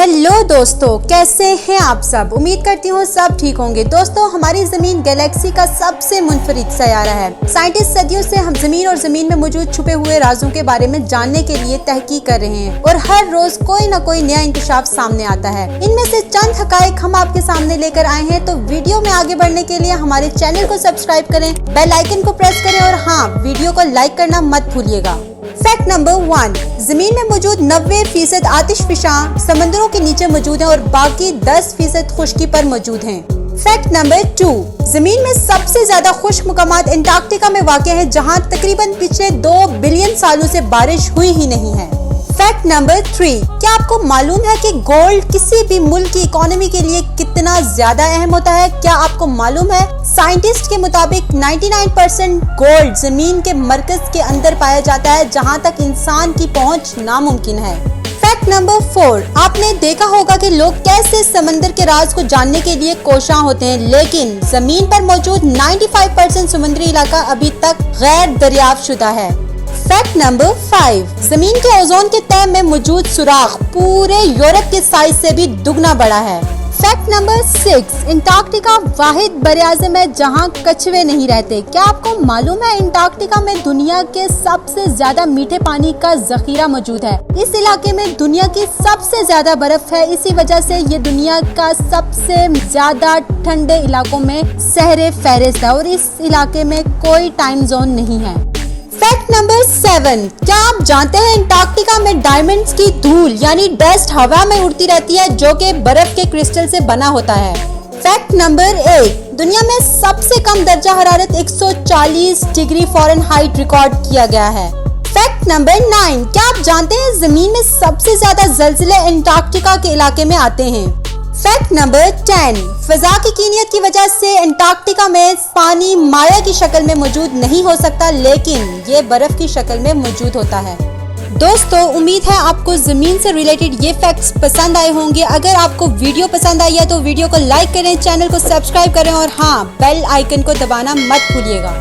Hello दोस्तों, कैसे हैं आप सब। उम्मीद करती हूँ सब ठीक होंगे। दोस्तों, हमारी जमीन गैलेक्सी का सबसे मुनफरिद सैयारा है। साइंटिस्ट सदियों से हम जमीन और जमीन में मौजूद छुपे हुए राजों के बारे में जानने के लिए तहकीक कर रहे हैं और हर रोज कोई न कोई नया इंकशाफ सामने आता है। इनमें से चंद हकायक हम आपके सामने लेकर आए हैं। तो वीडियो में आगे बढ़ने के लिए हमारे चैनल को सब्सक्राइब करें, बेल आइकन को प्रेस करें और हाँ, वीडियो को लाइक करना मत भूलिएगा। फैक्ट नंबर 1, जमीन में मौजूद 90% आतिशफिशा समंदरों के नीचे मौजूद हैं और बाकी 10% खुश्की पर मौजूद हैं। फैक्ट नंबर 2, जमीन में सबसे ज्यादा खुश्क मुकामात अंटार्कटिका में वाक़ है, जहां तकरीबन पिछले 2 बिलियन सालों से बारिश हुई ही नहीं है। फैक्ट नंबर 3, क्या आपको मालूम है कि गोल्ड किसी भी मुल्क की इकोनॉमी के लिए कितना ज्यादा अहम होता है? क्या आपको मालूम है साइंटिस्ट के मुताबिक 99% गोल्ड जमीन के मरकज के अंदर पाया जाता है, जहां तक इंसान की पहुंच नामुमकिन है। फैक्ट नंबर 4, आपने देखा होगा कि लोग कैसे समंदर के राज को जानने के लिए कोशां होते हैं, लेकिन जमीन पर मौजूद 95% समुद्री इलाका अभी तक गैर दरियाफ्त शुदा है। फैक्ट नंबर 5, जमीन के ओजोन के तह में मौजूद सुराख पूरे यूरोप के साइज से भी दुगना बड़ा है। फैक्ट नंबर 6, अंटार्कटिका वाहिद बरआज़म है जहां कछुए नहीं रहते। क्या आपको मालूम है अंटार्कटिका में दुनिया के सबसे ज्यादा मीठे पानी का जखीरा मौजूद है। इस इलाके में दुनिया की सबसे ज्यादा बर्फ है, इसी वजह से ये दुनिया का सबसे ज्यादा ठंडे इलाकों में सहरे फहरिस्त है और इस इलाके में कोई टाइम जोन नहीं है। फैक्ट नंबर 7, क्या आप जानते हैं अंटार्कटिका में डायमंड्स की धूल यानी डस्ट हवा में उड़ती रहती है, जो कि बर्फ के क्रिस्टल से बना होता है। फैक्ट नंबर 8, दुनिया में सबसे कम दर्जा हरारत 140 डिग्री फ़ारेनहाइट रिकॉर्ड किया गया है। फैक्ट नंबर 9, क्या आप जानते हैं जमीन में सबसे ज्यादा ज़लज़ले अंटार्कटिका के इलाके में आते हैं। फैक्ट नंबर 10, फजा की कीनियत की वजह से अंटार्कटिका में पानी माया की शक्ल में मौजूद नहीं हो सकता, लेकिन ये बर्फ की शक्ल में मौजूद होता है। दोस्तों, उम्मीद है आपको जमीन से रिलेटेड ये फैक्ट्स पसंद आए होंगे। अगर आपको वीडियो पसंद आई है तो वीडियो को लाइक करें, चैनल को सब्सक्राइब करें और हाँ, बेल आइकन को दबाना मत भूलिएगा।